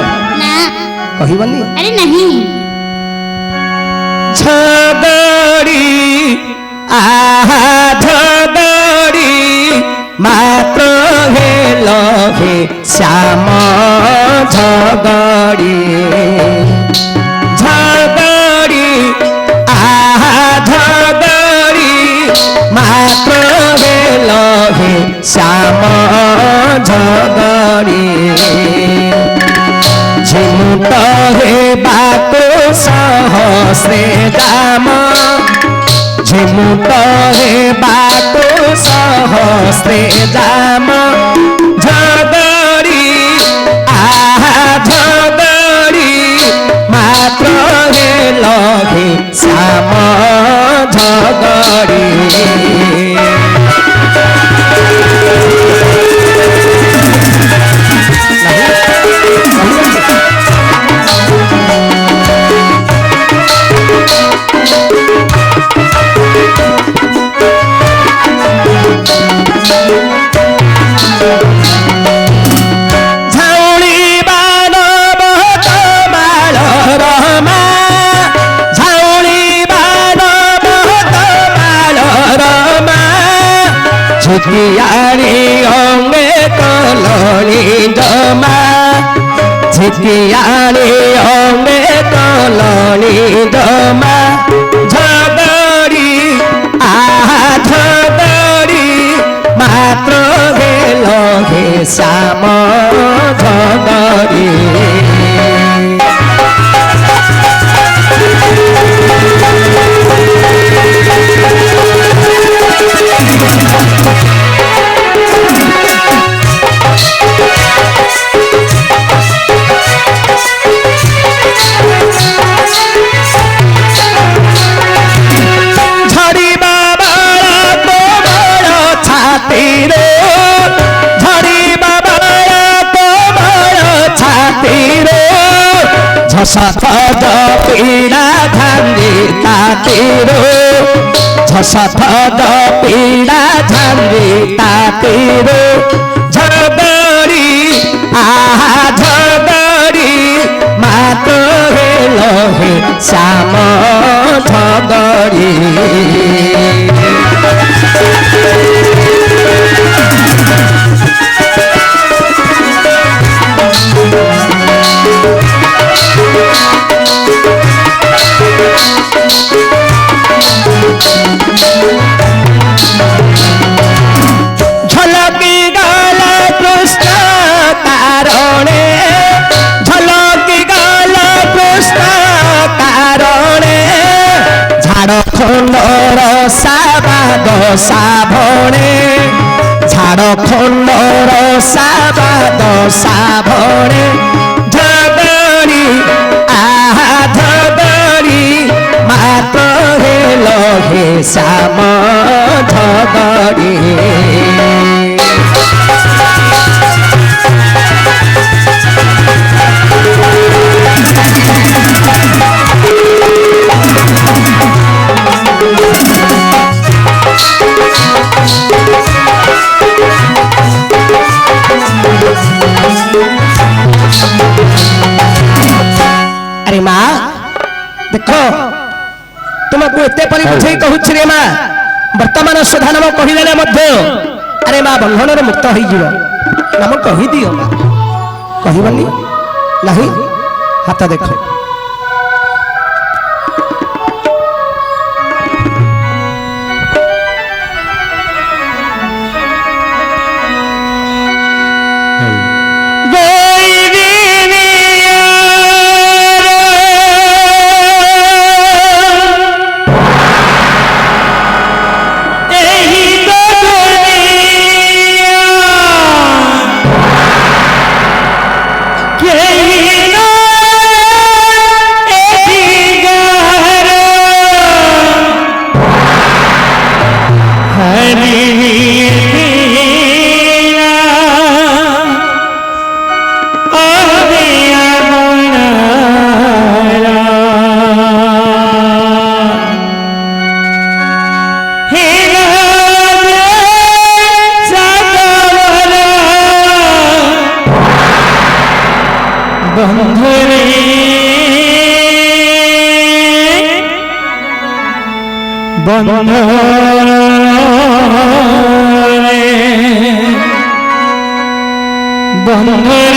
ना कहबनी अरे नहीं झगड़ी आहा झगड़ी मात्र हेल हे श्याम झगड़ी झगड़ी आहा झगड़ी मात्र हेल हे श्याम झगड़ी झिमुट हे बाको सहस्रे दाम झिमुट हे बाको सहस्रे दाम झगड़ी आहा झगड़ी मात्र हे लहे श्याम झगड़ी झिटियारी अंगे कलनी जमा झिटियारी अंगे कलनी जमा झगड़ी आहा झगड़ी मात्र हेल हे श्याम झगड़ी झसफद पीड़ा झांदी तातीरो झसफद पीड़ा झांदी तातीरो झगड़ी आहा झगड़ी मात्र हेल हे श्याम झगड़ी झलकी गला कृष्ण कारणे झलकी गला कृष्ण कारणे झाड़खंडर साबाद साभणे झाड़खंडर साबाद साभणे झगड़ी आहा झगड़ी मात्र हेल हे श्याम झगड़ी अरे माँ देखो तुमको एते परी बुझे कहूछ रे माँ वर्तमान सुधा नाम कहले मध्य अरे माँ बंधन मुक्त हो नाम कही दियो माँ कहबनी नहीं हाथ देखो বন্ধুরে বন্ধুরে বন্ধুরে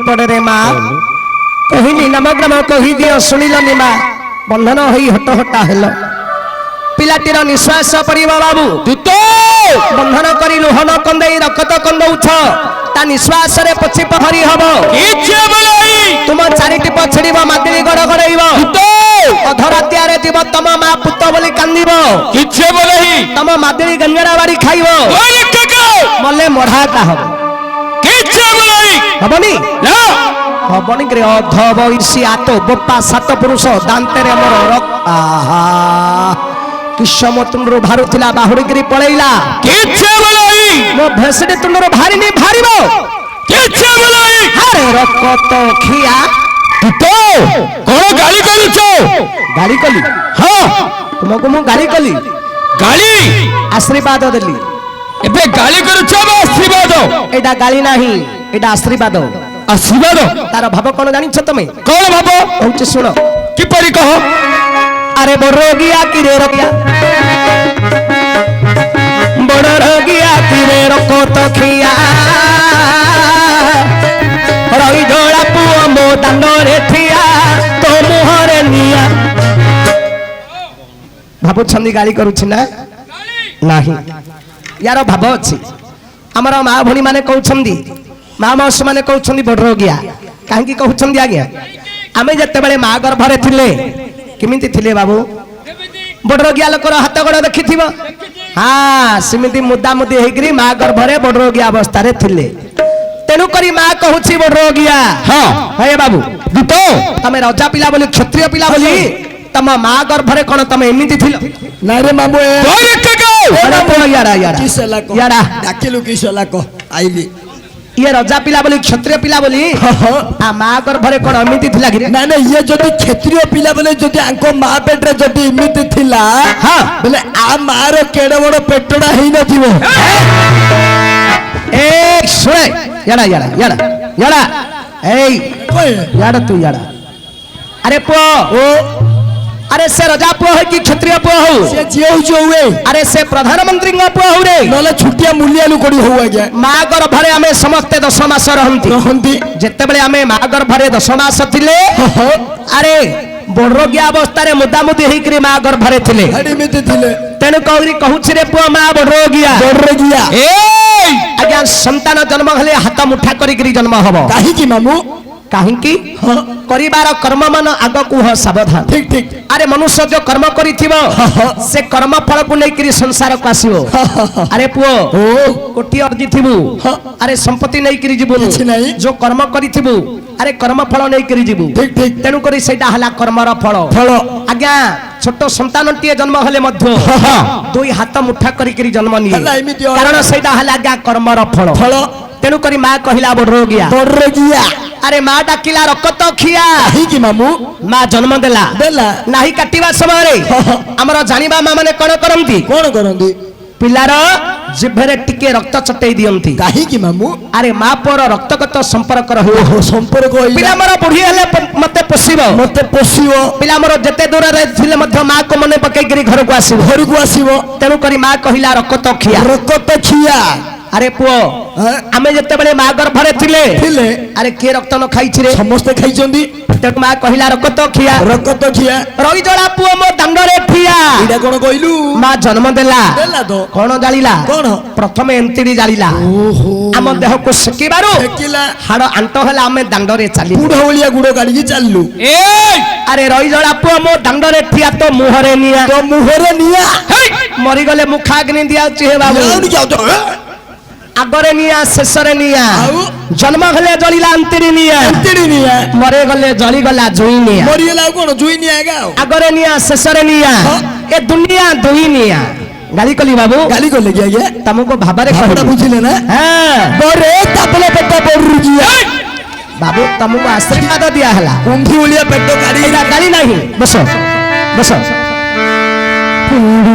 ପଡ଼ରେ ମା କହିନି ନମଗ୍ରାମ କହିଦିଅ ଶୁଣିଲନି ମା ବନ୍ଧନ ହୋଇ ହଟହଟା ହେଲ ପିଲାଟିର ନିଶ୍ୱାସ ପଡ଼ିବ ବାବୁ ବନ୍ଧନ କରି ଲୁହନ କନ୍ଦେଇ ରକ୍ତ କନ୍ଦଉଛ ତା ନିଶ୍ୱାସରେ ପଛି ପହରି ହବ ତୁମ ଚାରିଟି ପଛଡ଼ିବ ମାଦିରି ଗଡ଼ ଗଡ଼େଇବ ଅଧରାତିଆରେ ଥିବ ତମ ମା ପୁତ ବୋଲି କାନ୍ଦିବ ତମ ମାଦିରି ଗଞ୍ଜରା ବାଡ଼ି ଖାଇବ ମଲେ ମଢାଟା ହବ ହବନି ହବନି କି ଅଧବ ଈର୍ଷିଆ ତ ବୋପା ସାତ ପୁରୁଷ ଦାନ୍ତରେ ମୋର ଆହା କିସମ ତୁଣ୍ଡରୁ ବାହାରୁଥିଲା ବାହୁଡ଼ିକିରି ପଳେଇଲା ମୋ ଭେସଡି ତୁଣ୍ଡରୁ ବାହାରିନି ବାହାରିବ ଆରେ ରକତ ଖିଆ କଣ ଗାଳି କରୁଛ? ଗାଳି କଲି ହଁ ତୁମକୁ ମୁଁ ଗାଳି କଲି ଗାଳି ଆଶୀର୍ବାଦ ଦେଲି। ଏବେ ଗାଳି କରୁଛ ବା ଆଶୀର୍ବାଦ? ଏଇଟା ଗାଳି ନାହିଁ, ଏଇଟା ଆଶୀର୍ବାଦ। ଆଶୀର୍ବାଦ ତାର ଭାବ କଣ ଜାଣିଛ ତମେ? କଣ ଭାବ? କହୁଛି ଶୁଣ। କିପରି କହ? আরে বড় রোগিয়া কিরে রোগিয়া, বড় রোগিয়া কিরে রকত খিয়া, রই ঝোলা পুଅ ମୋ ଦାଣ୍ଡରେ ଠିଆ, ତୋ ମୁହଁରେ ନିଆଁ। ଭାବୁଛନ୍ତି ଗାଳି କରୁଛି ନା? ନାହିଁ, ୟାର ଭାବ ଅଛି। ଆମର ମା ଭଉଣୀ ମାନେ କହୁଛନ୍ତି, ମା ମାଉସୀ ମାନେ କହୁଛନ୍ତି ବଡ ରୋଗିଆ। କାହିଁକି କହୁଛନ୍ତି ଆଜ୍ଞା? ଆମେ ଯେତେବେଳେ ମା ଗର୍ଭରେ ଥିଲେ କେମିତି ଥିଲେ ବାବୁ? ବଡ ରୋଗିଆ ଲୋକର ହାତ ଗୋଡ ଦେଖିଥିବ। ହଁ, ସେମିତି ମୁଦା ମୁଦି ହେଇକିରି ମା ଗର୍ଭରେ ବଡ ରୋଗିଆ ଅବସ୍ଥାରେ ଥିଲେ। ତେଣୁ କରି ମା କହୁଛି ବଡ ରୋଗିଆ। ହଁ ହେ ବାବୁ, ଦୂତ ତମେ ରଜା ପିଲା ବୋଲି, କ୍ଷତ୍ରିୟ ପିଲା ବୋଲି ତମ ମା ଗର୍ଭରେ କଣ ତମେ ଏମିତି ଥିଲ? ନାଇଁ ରେ ମାମୁ ୟାଡା ଡାକିଲୁ କିସଲା କହ ଆଇଲି। ଇଏ ରଜା ପିଲା ବୋଲି, କ୍ଷତ୍ରିୟ ପିଲା ବୋଲି ଆ ମା ଗର୍ଭରେ କଣ ଏମିତି ଥିଲା କି? ନାଇଁ ନାଇଁ, ଇଏ ଯଦି କ୍ଷତ୍ରିୟ ପିଲା ବୋଲେ ଯଦି ଆଙ୍କ ମା ପେଟରେ ଯଦି ଏମିତି ଥିଲା ବୋଲେ ଆ ମାର କେଡେ ବଡ ପେଟଟା ହେଇନଥିବ। ଏ ଶୁଣେ, ୟାଡା ୟାଡା ୟାଡା ୟାଡା, ଏଇ ୟାଡା ତୁ ୟାଡା। ଆରେ ପୁଅ, ଓ আরে সে রাজা পুଅ হই কি ক্ষত্রিয় পুଅ হউ, ସେ ଯିଏ ହଉଛି ହଉ ଏ আরে সে প্রধানমন্ত্রীଙ୍କ পুଅ হউ রে, ନହେଲେ ଛୁଟିଆ ମୂଲିଆ ଲୋକଟି ହଉ ଆଜ୍ଞା মা গর্ভরে আমি সমস্তে 10 মাস রহନ୍ତି। ରହନ୍ତି। যেତେବେଳେ ଆମେ মা গর্ভরে 10 মাস ଥିଲେ, আরে বড় রোগিয়া অবস্থাରେ মুদামুদি ହେଇକିରି মা গর্ভରେ ଥିଲେ। ଏମିତି ଥିଲେ ତେଣୁ କହୁରି କହୁଛି ରେ ପୁଅ ମା ବଡ ରୋଗିଆ। ବଡରେ ଗିଆ ଆଜ୍ଞା ସନ୍ତାନ ଜନ୍ମ ହେଲେ ହାତ ମୁଠା କରିକିରି ଜନ୍ମ ହବ। କାହିଁକି ମାମୁ? କାହିଁକି? କରିବାର କର୍ମ ମାନ ଆଗକୁ ହ ସାବଧାନ। ଠିକ ଠିକ। আরে মনুষ্য যে কর্ম করিথিব সে কর্ম ফলকু নেইকিরি সংসারকু আসিব। আরে পুଅ, ଓ কোটি অর্জিথিবু, আরে সম্পত্তি নেইকিরি ଯିବୁ। କିଛି ନାହିଁ। যে কর্ম করিথিবু, আরে কর্ম ফল নেইকিরি ଯିବୁ। ঠিক ঠিক। তেণু করি সেটা হলা কর্মর ফল। ফল আজ্ঞা ছোট সন্তানটিয়ে জন্ম হলে মধ্য দুই হাত মুঠা করিকিরি জন্ম নিয়ে, ହେଲା ଏମିତି কারণ সেটা হলা আজ্ঞা কর্মর ফল। ফল তেণু করি মা কহিলা বড় রোগিয়া। ବଡରେ ଗିଆ আরে মা ডাকিলা রক্ত খিয়া, କାହିଁକି ମାମୁ? মা জন্ম দেলা। ଦେଲା ନାହିଁ କାଟିବା ସମୟରେ ଆମର ଜାଣିବା ମା ମାନେ କଣ କରନ୍ତି? କଣ କରନ୍ତି? ପିଲାର ଜିଭରେ ଟିକେ ରକ୍ତ ଚଟେଇ ଦିଅନ୍ତି। କାହିଁକି ମାମୁ? ଆରେ ମା ପୁଅର ରକ୍ତଗତ ସମ୍ପର୍କ ରହିବ। ଓହୋ, ସମ୍ପର୍କ ପିଲା ମୋର ବୁଢୀ ହେଲେ ମତେ ପୋଷିବ, ମତେ ପୋଷିବ, ପିଲା ମୋର ଯେତେ ଦୂରରେ ଥିଲେ ମଧ୍ୟ ମା କୁ ମନେ ପକେଇକିରି ଘରକୁ ଆସିବ। ଘରକୁ ଆସିବ। ତେଣୁ କରି ମା କହିଲା ରକ୍ତ ଖିଆ। ରକତ ଖିଆ ଆରେ ପୁଅ, ଆମେ ଯେତେବେଳେ ମା ଗର୍ଭରେ ଥିଲେ, ଥିଲେ ଆରେ କିଏ ରକ୍ତ ନ ଖାଇଛି ରେ? ସମସ୍ତେ ଖାଇଛନ୍ତି। ତେଣୁ ମା କହିଲା ରକ୍ତ ଖିଆ। ରକତ ଖିଆ ରହିଜଳା ପୁଅ ମୋ ଦାଣ୍ଡରେ ଠିଆ। ଏଇଟା କଣ କହିଲୁ? ମା ଜନ୍ମ ଦେଲା, ଦେଲା ତ କଣ ଜାଳିଲା? କଣ? ପ୍ରଥମେ ଏନ୍ତିଡି ଜାଳିଲା। ଓହୋ, ଆମ ଦେହକୁ ସେକିବାରୁ ଦେଖିଲା ହାଡ଼ ଆଣ୍ଟ ହେଲା, ଆମେ ଦାଣ୍ଡରେ ଚାଲିଲୁ। ବୁଢ ଭଳିଆ ଗୁଡ କାଢିକି ଚାଲିଲୁ। ଆରେ ରହିଜଳା ପୁଅ ମୋ ଦାଣ୍ଡରେ ଠିଆ, ତୋ ମୁହଁରେ ନିଆଁ। ତ ମୁହଁରେ ନିଆଁ। ମରିଗଲେ ମୁଖାଗ୍ନି ଦିଆଉଛି ହେ ବାବୁ। ଯାଉନି ଯାଉଛ ଆଗରେ ନିଆଁ, ଶେଷରେ ନିଆଁ। ଆଉ ଜନ୍ମ ହେଲେ ଜଳିଲା ଅନ୍ତିରି ନିଆଁ, ଏନ୍ତିଡି ନିଆଁ। ମରିଗଲେ ଜଳିଗଲା ଜୁଇ ନିଆଁ। ମରିଗଲା ଆଉ କଣ ଜୁଇ ନିଆଁ ଆଜ୍ଞା। ଆଉ ଆଗରେ ନିଆଁ, ଶେଷରେ ନିଆଁ, ଏ ଦୁନିଆ ଦୁଇ ନିଆଁ। ଗାଳି କଲି ବାବୁ, ଗାଲି କଲେ କି ଆଜ୍ଞା? ତମକୁ ଭାବରେ ଭାବଟା କହିଲି। ବୁଝିଲେ ନା? ହଁ ବରେ ତାପଲେ ପେଟ ବଢୁ ଯିଆ ବାବୁ, ତମକୁ ଆଶୀର୍ବାଦ ଦିଆ ହେଲା। କୁମ୍ଭୀ ଭଳିଆ ପେଟ କାଢି ଏଇଟା ଗାଳି ନାହିଁ। ବସ ବସ।